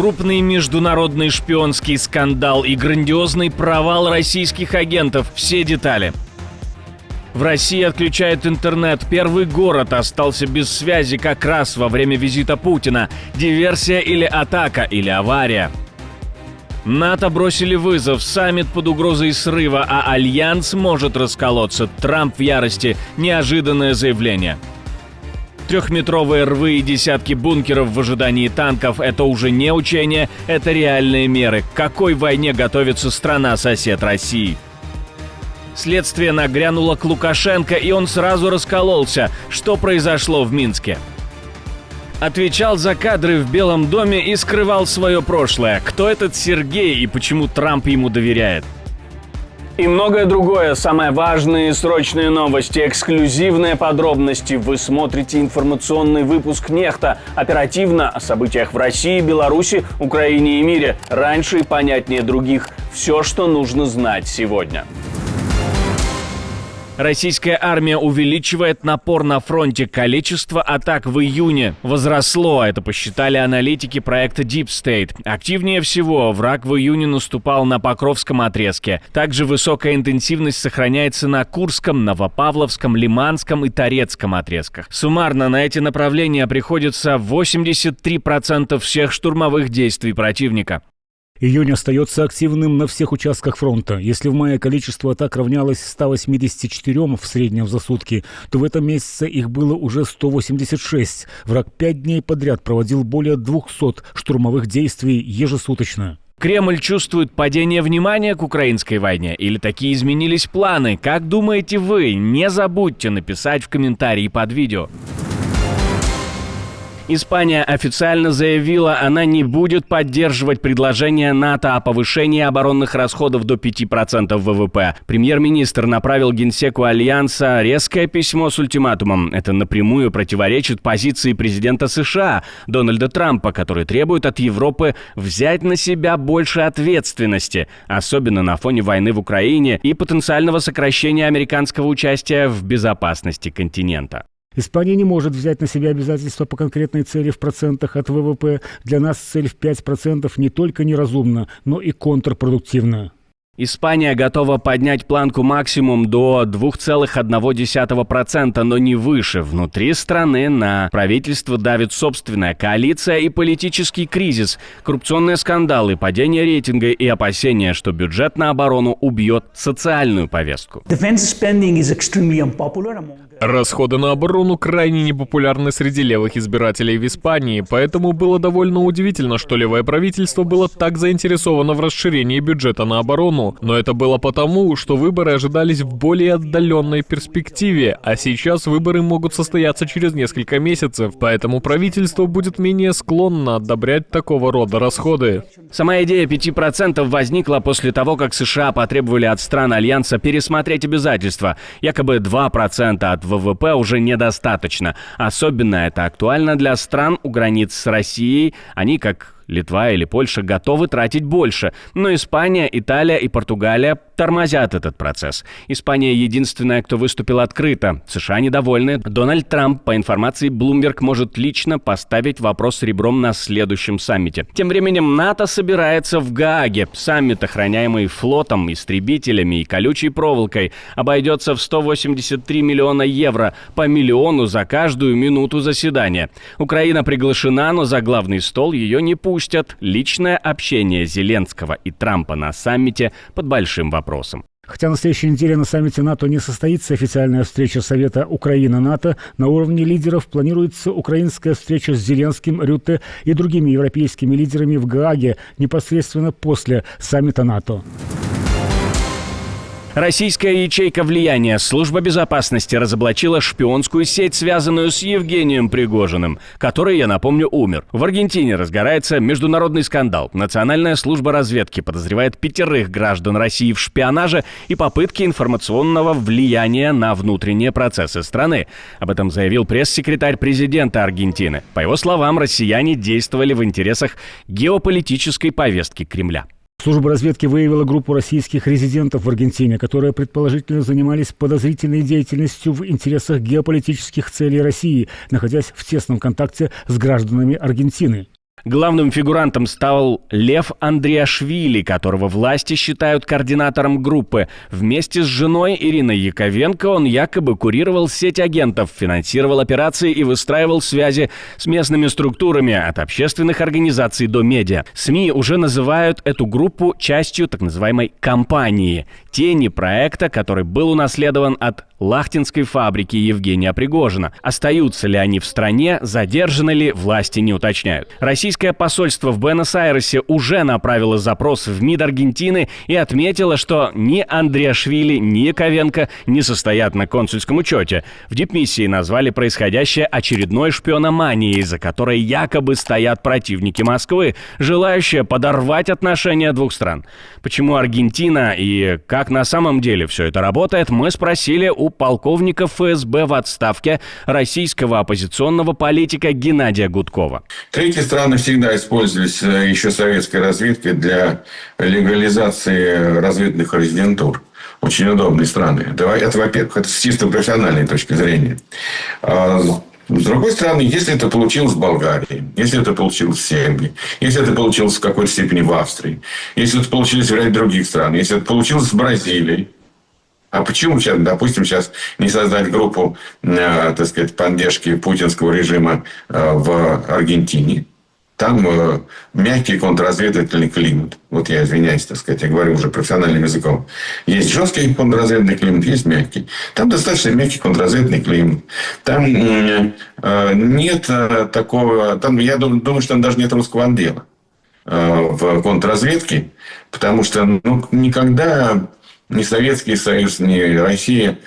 Крупный международный шпионский скандал и грандиозный провал российских агентов. Все детали. В России отключают интернет. Первый город остался без связи как раз во время визита Путина. Диверсия или атака, или авария. НАТО бросили вызов, саммит под угрозой срыва, а альянс может расколоться. Трамп в ярости. Неожиданное заявление. Трехметровые рвы и десятки бункеров в ожидании танков – это уже не учения, это реальные меры. К какой войне готовится страна-сосед России? Следствие нагрянуло к Лукашенко, и он сразу раскололся. Что произошло в Минске? Отвечал за кадры в Белом доме и скрывал свое прошлое. Кто этот Сергей и почему Трамп ему доверяет? И многое другое. Самые важные и срочные новости, эксклюзивные подробности. Вы смотрите информационный выпуск «Нехта». Оперативно о событиях в России, Беларуси, Украине и мире. Раньше и понятнее других. Все, что нужно знать сегодня. Российская армия увеличивает напор на фронте. Количество атак в июне возросло. Это посчитали аналитики проекта Deep State. Активнее всего враг в июне наступал на Покровском отрезке. Также высокая интенсивность сохраняется на Курском, Новопавловском, Лиманском и Торецком отрезках. Суммарно на эти направления приходится 83% всех штурмовых действий противника. Июнь остается активным на всех участках фронта. Если в мае количество атак равнялось 184 в среднем за сутки, то в этом месяце их было уже 186. Враг 5 дней подряд проводил более 200 штурмовых действий ежесуточно. Кремль чувствует падение внимания к украинской войне или такие изменились планы? Как думаете вы? Не забудьте написать в комментарии под видео. Испания официально заявила, она не будет поддерживать предложение НАТО о повышении оборонных расходов до 5% ВВП. Премьер-министр направил генсеку Альянса резкое письмо с ультиматумом. Это напрямую противоречит позиции президента США Дональда Трампа, который требует от Европы взять на себя больше ответственности, особенно на фоне войны в Украине и потенциального сокращения американского участия в безопасности континента. Испания не может взять на себя обязательства по конкретной цели в процентах от ВВП. Для нас цель в 5% не только неразумна, но и контрпродуктивна. Испания готова поднять планку максимум до 2,1%, но не выше. Внутри страны на правительство давит собственная коалиция и политический кризис, коррупционные скандалы, падение рейтинга и опасения, что бюджет на оборону убьет социальную повестку. Расходы на оборону крайне непопулярны среди левых избирателей в Испании, поэтому было довольно удивительно, что левое правительство было так заинтересовано в расширении бюджета на оборону. Но это было потому, что выборы ожидались в более отдаленной перспективе, а сейчас выборы могут состояться через несколько месяцев, поэтому правительство будет менее склонно одобрять такого рода расходы. Сама идея 5% возникла после того, как США потребовали от стран Альянса пересмотреть обязательства. Якобы 2% от ВВП уже недостаточно. Особенно это актуально для стран у границ с Россией. Они, как Литва или Польша, готовы тратить больше. Но Испания, Италия и Португалия тормозят этот процесс. Испания единственная, кто выступил открыто. США недовольны. Дональд Трамп, по информации Bloomberg, может лично поставить вопрос ребром на следующем саммите. Тем временем НАТО собирается в Гааге. Саммит, охраняемый флотом, истребителями и колючей проволокой, обойдется в 183 миллиона евро, по миллиону за каждую минуту заседания. Украина приглашена, но за главный стол ее не пустят. Личное общение Зеленского и Трампа на саммите под большим вопросом. Хотя на следующей неделе на саммите НАТО не состоится официальная встреча Совета Украина-НАТО, на уровне лидеров планируется украинская встреча с Зеленским, Рютте и другими европейскими лидерами в Гааге непосредственно после саммита НАТО. Российская ячейка влияния Служба безопасности разоблачила шпионскую сеть, связанную с Евгением Пригожиным, который, я напомню, умер. В Аргентине разгорается международный скандал. Национальная служба разведки подозревает 5 граждан России в шпионаже и попытке информационного влияния на внутренние процессы страны. Об этом заявил пресс-секретарь президента Аргентины. По его словам, россияне действовали в интересах геополитической повестки Кремля. Служба разведки выявила группу российских резидентов в Аргентине, которые предположительно занимались подозрительной деятельностью в интересах геополитических целей России, находясь в тесном контакте с гражданами Аргентины. Главным фигурантом стал Лев Андриашвили, которого власти считают координатором группы. Вместе с женой Ириной Яковенко он якобы курировал сеть агентов, финансировал операции и выстраивал связи с местными структурами, от общественных организаций до медиа. СМИ уже называют эту группу частью так называемой «компании», тени проекта, который был унаследован от лахтинской фабрики Евгения Пригожина. Остаются ли они в стране, задержаны ли, власти не уточняют. Российское посольство в Буэнос-Айресе уже направило запрос в МИД Аргентины и отметило, что ни Андриашвили, ни Яковенко не состоят на консульском учете. В дипмиссии назвали происходящее очередной шпиономанией, за которой якобы стоят противники Москвы, желающие подорвать отношения двух стран. Почему Аргентина и как на самом деле все это работает, мы спросили у полковника ФСБ в отставке российского оппозиционного политика Геннадия Гудкова. Третьи страны всегда использовались еще советской разведкой для легализации разведных резидентур. Очень удобные страны. Это, во-первых, это с чисто профессиональной точки зрения. С другой стороны, если это получилось в Болгарии, если это получилось в Сербии, если это получилось в какой-то степени в Австрии, если это получилось в ряде других стран, если это получилось в Бразилии, а почему сейчас, допустим, не создать группу, так сказать, поддержки путинского режима в Аргентине? Там мягкий контрразведывательный климат. Вот я извиняюсь, так сказать, я говорю уже профессиональным языком. Есть жесткий контрразведывательный климат, есть мягкий. Там достаточно мягкий контрразведывательный климат. Там нет такого... Там, я думаю, что там даже нет русского отдела в контрразведке, потому что никогда ни Советский Союз, ни Россия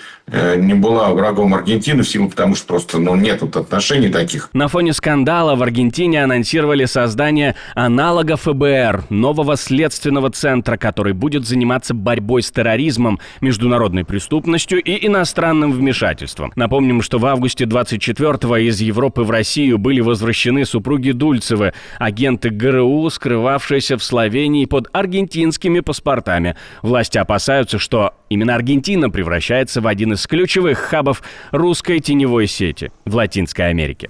не была врагом Аргентины в силу, потому что просто нет отношений таких. На фоне скандала в Аргентине анонсировали создание аналога ФБР, нового следственного центра, который будет заниматься борьбой с терроризмом, международной преступностью и иностранным вмешательством. Напомним, что в августе 24-го из Европы в Россию были возвращены супруги Дульцевы, агенты ГРУ, скрывавшиеся в Словении под аргентинскими паспортами. Власти опасаются, что именно Аргентина превращается в один из ключевых хабов русской теневой сети в Латинской Америке.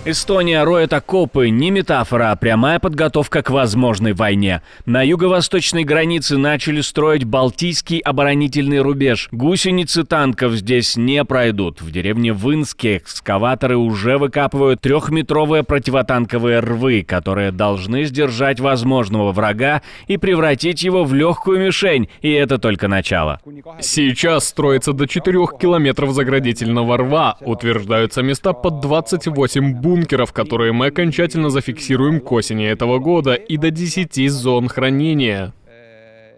Эстония роет окопы, не метафора, а прямая подготовка к возможной войне. На юго-восточной границе начали строить Балтийский оборонительный рубеж. Гусеницы танков здесь не пройдут. В деревне Вынске экскаваторы уже выкапывают 3-метровые противотанковые рвы, которые должны сдержать возможного врага и превратить его в легкую мишень. И это только начало. Сейчас строится до 4 километров заградительного рва. Утверждаются места под 28 бункеров, которые мы окончательно зафиксируем к осени этого года, и до 10 зон хранения.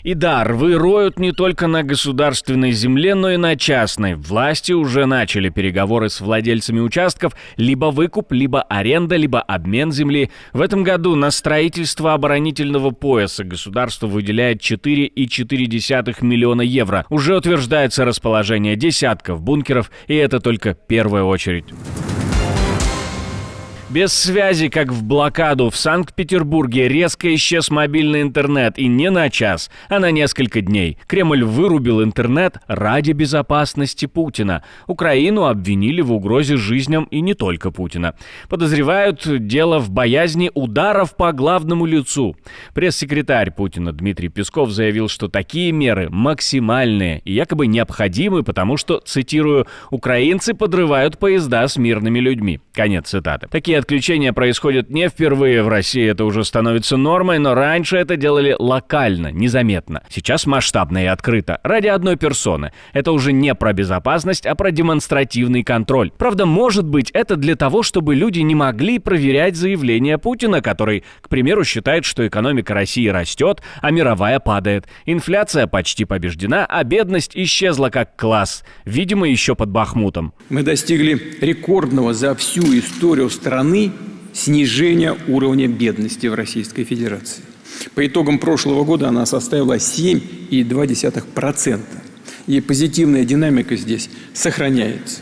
И да, рвы роют не только на государственной земле, но и на частной. Власти уже начали переговоры с владельцами участков, либо выкуп, либо аренда, либо обмен земли. В этом году на строительство оборонительного пояса государство выделяет 4,4 миллиона евро. Уже утверждается расположение десятков бункеров, и это только первая очередь. Без связи, как в блокаду, в Санкт-Петербурге резко исчез мобильный интернет, и не на час, а на несколько дней. Кремль вырубил интернет ради безопасности Путина. Украину обвинили в угрозе жизням и не только Путина. Подозревают дело в боязни ударов по главному лицу. Пресс-секретарь Путина Дмитрий Песков заявил, что такие меры максимальные и якобы необходимы, потому что, цитирую, «украинцы подрывают поезда с мирными людьми». Конец цитаты. Такие отключения происходят не впервые в России, это уже становится нормой, но раньше это делали локально, незаметно. Сейчас масштабно и открыто, ради одной персоны. Это уже не про безопасность, а про демонстративный контроль. Правда, может быть, это для того, чтобы люди не могли проверять заявления Путина, который, к примеру, считает, что экономика России растет, а мировая падает. Инфляция почти побеждена, а бедность исчезла как класс. Видимо, еще под Бахмутом. Мы достигли рекордного за всю историю страны снижения уровня бедности в Российской Федерации. По итогам прошлого года она составила 7,2%. И позитивная динамика здесь сохраняется.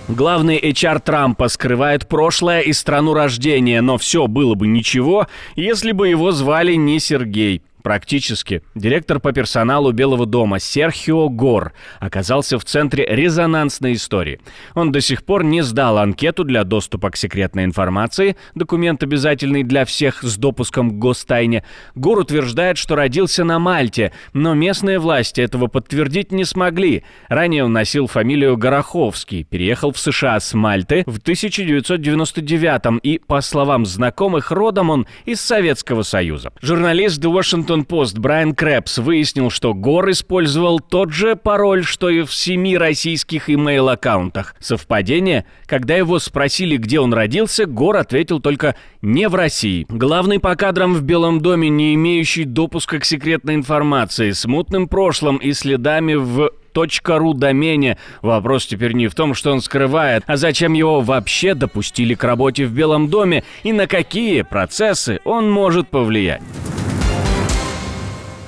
Главный HR Трампа скрывает прошлое и страну рождения, но все было бы ничего, если бы его звали не Сергей. Практически. Директор по персоналу Белого дома Серхио Гор оказался в центре резонансной истории. Он до сих пор не сдал анкету для доступа к секретной информации, документ обязательный для всех с допуском к гостайне. Гор утверждает, что родился на Мальте, но местные власти этого подтвердить не смогли. Ранее он носил фамилию Гороховский, переехал в США с Мальты в 1999 и, по словам знакомых, родом он из Советского Союза. Журналист The Washington Post Брайан Крэпс выяснил, что Гор использовал тот же пароль, что и в 7 российских имейл-аккаунтах. Совпадение? Когда его спросили, где он родился, Гор ответил только «не в России». Главный по кадрам в Белом доме, не имеющий допуска к секретной информации, с мутным прошлым и следами в .ru домене. Вопрос теперь не в том, что он скрывает, а зачем его вообще допустили к работе в Белом доме и на какие процессы он может повлиять.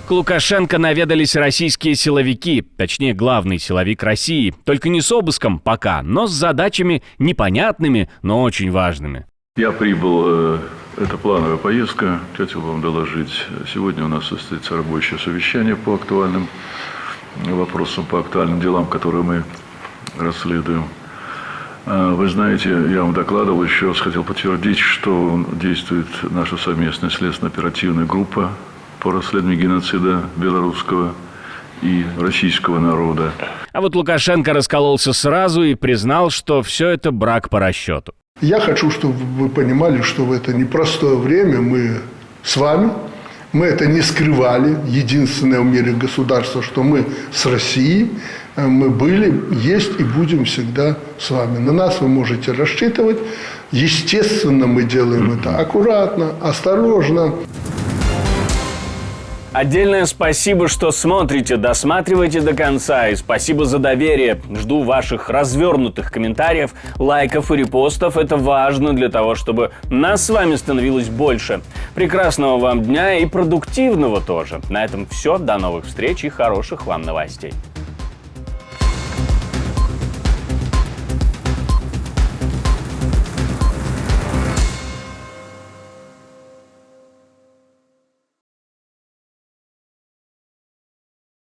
К Лукашенко наведались российские силовики, точнее, главный силовик России. Только не с обыском пока, но с задачами непонятными, но очень важными. Я прибыл, это плановая поездка, хотел вам доложить. Сегодня у нас состоится рабочее совещание по актуальным вопросам, по актуальным делам, которые мы расследуем. Вы знаете, я вам докладывал, еще раз хотел подтвердить, что действует наша совместная следственно-оперативная группа по расследованию геноцида белорусского и российского народа. А вот Лукашенко раскололся сразу и признал, что все это брак по расчету. Я хочу, чтобы вы понимали, что в это непростое время мы с вами, мы это не скрывали, единственное в мире государство, что мы с Россией, мы были, есть и будем всегда с вами. На нас вы можете рассчитывать. Естественно, мы делаем это аккуратно, осторожно. Отдельное спасибо, что смотрите, досматривайте до конца. И спасибо за доверие. Жду ваших развернутых комментариев, лайков и репостов. Это важно для того, чтобы нас с вами становилось больше. Прекрасного вам дня и продуктивного тоже. На этом все. До новых встреч и хороших вам новостей.